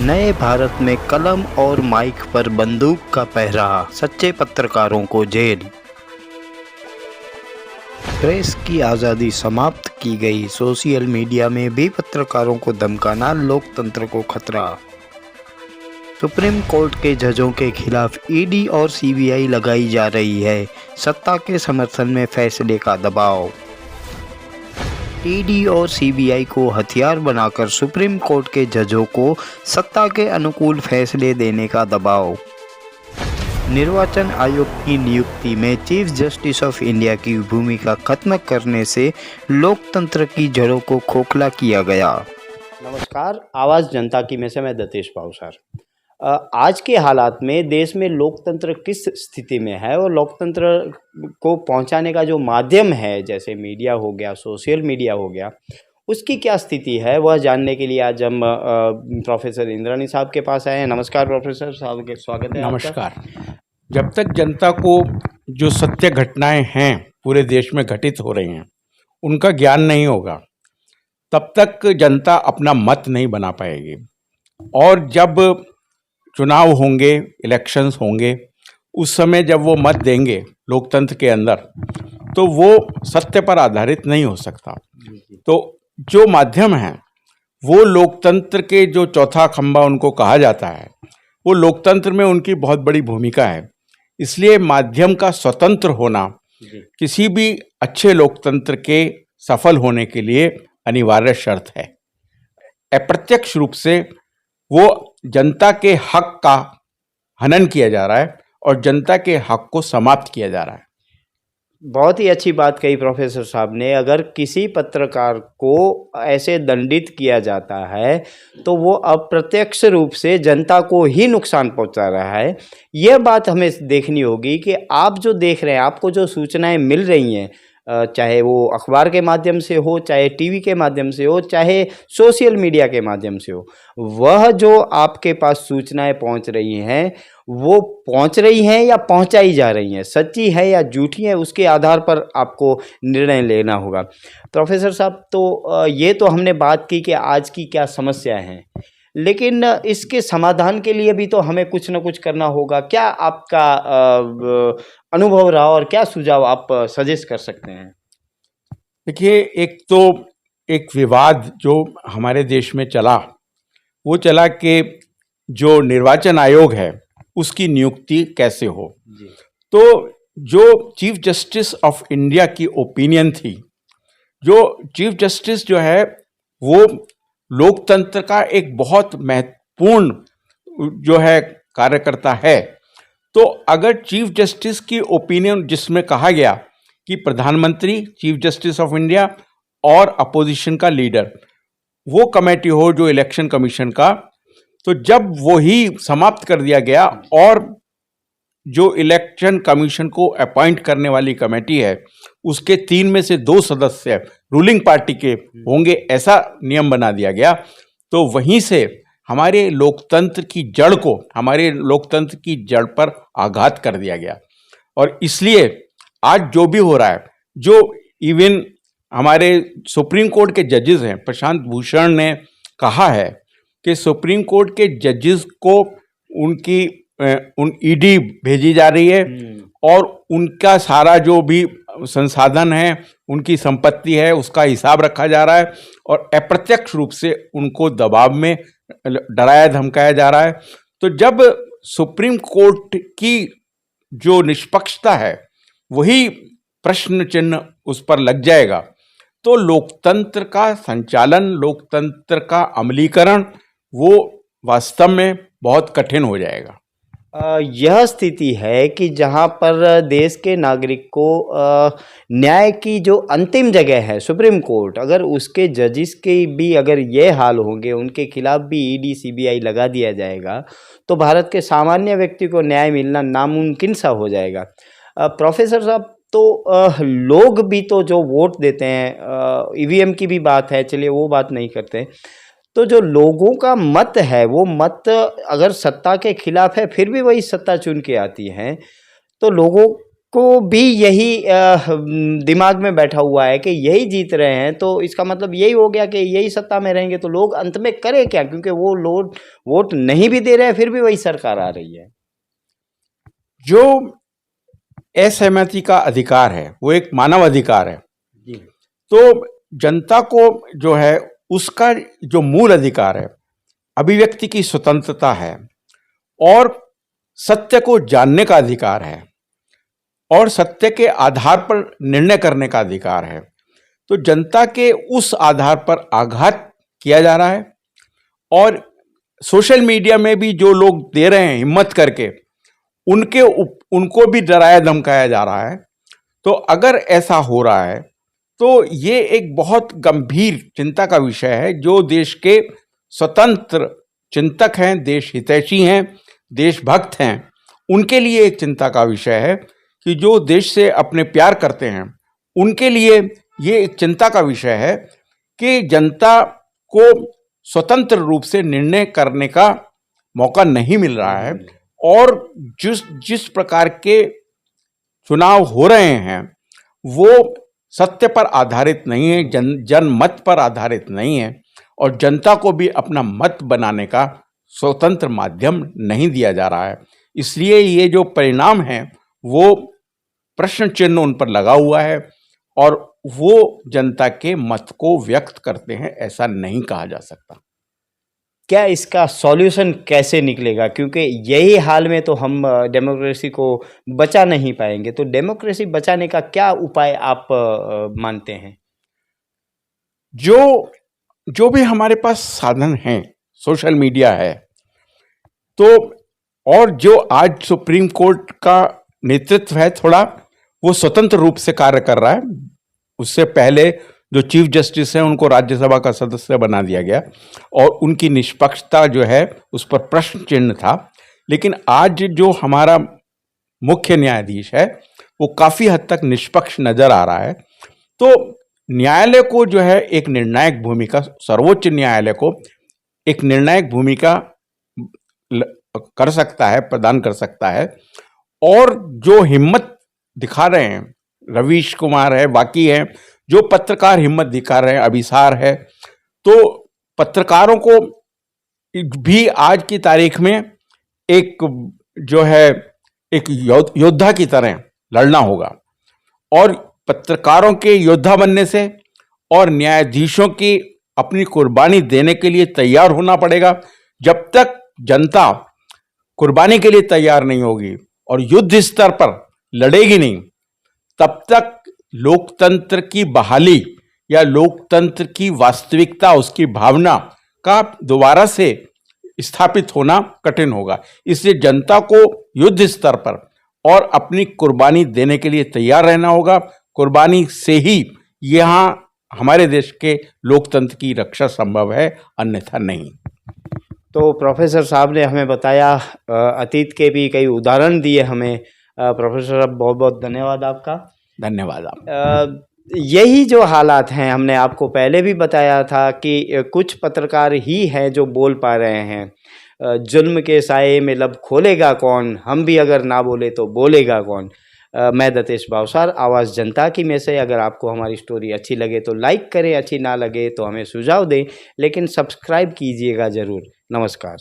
नए भारत में कलम और माइक पर बंदूक का पहरा, सच्चे पत्रकारों को जेल। प्रेस की आज़ादी समाप्त की गई, सोशल मीडिया में भी पत्रकारों को धमकाना लोकतंत्र को खतरा। सुप्रीम कोर्ट के जजों के खिलाफ ईडी और सीबीआई लगाई जा रही है, सत्ता के समर्थन में फैसले का दबाव। ईडी और सीबीआई को हथियार बनाकर सुप्रीम कोर्ट के जजों को सत्ता के अनुकूल फैसले देने का दबाव। निर्वाचन आयोग की नियुक्ति में चीफ जस्टिस ऑफ इंडिया की भूमिका खत्म करने से लोकतंत्र की जड़ों को खोखला किया गया। नमस्कार, आवाज़ जनता की में से मैं दतेश पावसर। आज के हालात में देश में लोकतंत्र किस स्थिति में है और लोकतंत्र को पहुंचाने का जो माध्यम है, जैसे मीडिया हो गया, सोशल मीडिया हो गया, उसकी क्या स्थिति है, वह जानने के लिए आज हम प्रोफेसर इंद्रानी साहब के पास आए हैं। नमस्कार प्रोफेसर साहब, के स्वागत है। नमस्कार। जब तक जनता को जो सत्य घटनाएं हैं पूरे देश में घटित हो रही हैं उनका ज्ञान नहीं होगा, तब तक जनता अपना मत नहीं बना पाएगी। और जब चुनाव होंगे, इलेक्शंस होंगे, उस समय जब वो मत देंगे लोकतंत्र के अंदर, तो वो सत्य पर आधारित नहीं हो सकता। तो जो माध्यम है वो लोकतंत्र के जो चौथा खंभा उनको कहा जाता है, वो लोकतंत्र में उनकी बहुत बड़ी भूमिका है। इसलिए माध्यम का स्वतंत्र होना किसी भी अच्छे लोकतंत्र के सफल होने के लिए अनिवार्य शर्त है। अप्रत्यक्ष रूप से वो जनता के हक का हनन किया जा रहा है और जनता के हक को समाप्त किया जा रहा है। बहुत ही अच्छी बात कही प्रोफेसर साहब ने। अगर किसी पत्रकार को ऐसे दंडित किया जाता है तो वो अप्रत्यक्ष रूप से जनता को ही नुकसान पहुंचा रहा है। यह बात हमें देखनी होगी कि आप जो देख रहे हैं, आपको जो सूचनाएं मिल रही हैं, चाहे वो अखबार के माध्यम से हो, चाहे टीवी के माध्यम से हो, चाहे सोशल मीडिया के माध्यम से हो, वह जो आपके पास सूचनाएं पहुंच रही हैं, वो पहुंच रही हैं या पहुंचाई जा रही हैं, सच्ची है या झूठी है, उसके आधार पर आपको निर्णय लेना होगा। प्रोफेसर साहब, तो ये तो हमने बात की कि आज की क्या समस्याएं हैं, लेकिन इसके समाधान के लिए भी तो हमें कुछ ना कुछ करना होगा। क्या आपका अनुभव रहा और क्या सुझाव आप सजेस्ट कर सकते हैं? देखिए, एक विवाद जो हमारे देश में चला, वो चला कि जो निर्वाचन आयोग है उसकी नियुक्ति कैसे हो। तो जो चीफ जस्टिस ऑफ इंडिया की ओपिनियन थी, जो चीफ जस्टिस जो है वो लोकतंत्र का एक बहुत महत्वपूर्ण जो है कार्यकर्ता है। तो अगर चीफ जस्टिस की ओपिनियन, जिसमें कहा गया कि प्रधानमंत्री, चीफ जस्टिस ऑफ इंडिया और अपोजिशन का लीडर, वो कमेटी हो जो इलेक्शन कमीशन का, तो जब वो ही समाप्त कर दिया गया और जो इलेक्शन कमीशन को अपॉइंट करने वाली कमेटी है उसके 3 में से 2 सदस्य रूलिंग पार्टी के होंगे, ऐसा नियम बना दिया गया, तो वहीं से हमारे लोकतंत्र की जड़ पर आघात कर दिया गया। और इसलिए आज जो भी हो रहा है, जो इवन हमारे सुप्रीम कोर्ट के जजेस हैं, प्रशांत भूषण ने कहा है कि सुप्रीम कोर्ट के जजेस को उन ईडी भेजी जा रही है और उनका सारा जो भी संसाधन है, उनकी संपत्ति है, उसका हिसाब रखा जा रहा है और अप्रत्यक्ष रूप से उनको दबाव में डराया धमकाया जा रहा है। तो जब सुप्रीम कोर्ट की जो निष्पक्षता है वही प्रश्न चिन्ह उस पर लग जाएगा, तो लोकतंत्र का संचालन, लोकतंत्र का अमलीकरण वो वास्तव में बहुत कठिन हो जाएगा। यह स्थिति है कि जहां पर देश के नागरिक को न्याय की जो अंतिम जगह है सुप्रीम कोर्ट, अगर उसके जजिस के भी अगर ये हाल होंगे, उनके खिलाफ भी ईडी सीबीआई लगा दिया जाएगा, तो भारत के सामान्य व्यक्ति को न्याय मिलना नामुमकिन सा हो जाएगा। प्रोफेसर साहब, तो लोग भी तो जो वोट देते हैं, ईवीएम की भी बात है, चलिए वो बात नहीं करते, तो जो लोगों का मत है, वो मत अगर सत्ता के खिलाफ है फिर भी वही सत्ता चुन के आती है, तो लोगों को भी यही दिमाग में बैठा हुआ है कि यही जीत रहे हैं, तो इसका मतलब यही हो गया कि यही सत्ता में रहेंगे, तो लोग अंत में करें क्या, क्योंकि वो लोग वोट नहीं भी दे रहे हैं फिर भी वही सरकार आ रही है। जो असहमति का अधिकार है वो एक मानव अधिकार है। जी। तो जनता को जो है उसका जो मूल अधिकार है, अभिव्यक्ति की स्वतंत्रता है और सत्य को जानने का अधिकार है और सत्य के आधार पर निर्णय करने का अधिकार है। तो जनता के उस आधार पर आघात किया जा रहा है और सोशल मीडिया में भी जो लोग दे रहे हैं हिम्मत करके, उनको भी डराया धमकाया जा रहा है। तो अगर ऐसा हो रहा है तो ये एक बहुत गंभीर चिंता का विषय है। जो देश के स्वतंत्र चिंतक हैं, देश हितैषी हैं, देशभक्त हैं, उनके लिए एक चिंता का विषय है कि जो देश से अपने प्यार करते हैं उनके लिए ये एक चिंता का विषय है कि जनता को स्वतंत्र रूप से निर्णय करने का मौका नहीं मिल रहा है और जिस प्रकार के चुनाव हो रहे हैं वो सत्य पर आधारित नहीं है, जनमत पर आधारित नहीं है और जनता को भी अपना मत बनाने का स्वतंत्र माध्यम नहीं दिया जा रहा है। इसलिए ये जो परिणाम है वो प्रश्न चिन्ह उन पर लगा हुआ है और वो जनता के मत को व्यक्त करते हैं, ऐसा नहीं कहा जा सकता। क्या इसका सॉल्यूशन कैसे निकलेगा, क्योंकि यही हाल में तो हम डेमोक्रेसी को बचा नहीं पाएंगे, तो डेमोक्रेसी बचाने का क्या उपाय आप मानते हैं? जो भी हमारे पास साधन हैं, सोशल मीडिया है, तो और जो आज सुप्रीम कोर्ट का नेतृत्व है थोड़ा वो स्वतंत्र रूप से कार्य कर रहा है। उससे पहले जो चीफ जस्टिस हैं उनको राज्यसभा का सदस्य बना दिया गया और उनकी निष्पक्षता जो है उस पर प्रश्न चिन्ह था। लेकिन आज जो हमारा मुख्य न्यायाधीश है वो काफ़ी हद तक निष्पक्ष नजर आ रहा है। तो न्यायालय को जो है एक निर्णायक भूमिका, सर्वोच्च न्यायालय को एक निर्णायक भूमिका कर सकता है, प्रदान कर सकता है। और जो हिम्मत दिखा रहे हैं, रवीश कुमार है, बाकी हैं, जो पत्रकार हिम्मत दिखा रहे हैं, अभिसार है, तो पत्रकारों को भी आज की तारीख में एक जो है एक योद्धा की तरह लड़ना होगा और पत्रकारों के योद्धा बनने से और न्यायाधीशों की अपनी कुर्बानी देने के लिए तैयार होना पड़ेगा। जब तक जनता कुर्बानी के लिए तैयार नहीं होगी और युद्ध स्तर पर लड़ेगी नहीं, तब तक लोकतंत्र की बहाली या लोकतंत्र की वास्तविकता, उसकी भावना का दोबारा से स्थापित होना कठिन होगा। इसलिए जनता को युद्ध स्तर पर और अपनी कुर्बानी देने के लिए तैयार रहना होगा। कुर्बानी से ही यहाँ हमारे देश के लोकतंत्र की रक्षा संभव है, अन्यथा नहीं। तो प्रोफेसर साहब ने हमें बताया, अतीत के भी कई उदाहरण दिए हमें। प्रोफेसर साहब बहुत बहुत धन्यवाद आपका। धन्यवाद आप। यही जो हालात हैं, हमने आपको पहले भी बताया था कि कुछ पत्रकार ही हैं जो बोल पा रहे हैं। जुल्म के साये में लब खोलेगा कौन, हम भी अगर ना बोले तो बोलेगा कौन। मैं दतेश भावसार, आवाज़ जनता की में से। अगर आपको हमारी स्टोरी अच्छी लगे तो लाइक करें, अच्छी ना लगे तो हमें सुझाव दें, लेकिन सब्सक्राइब कीजिएगा ज़रूर। नमस्कार।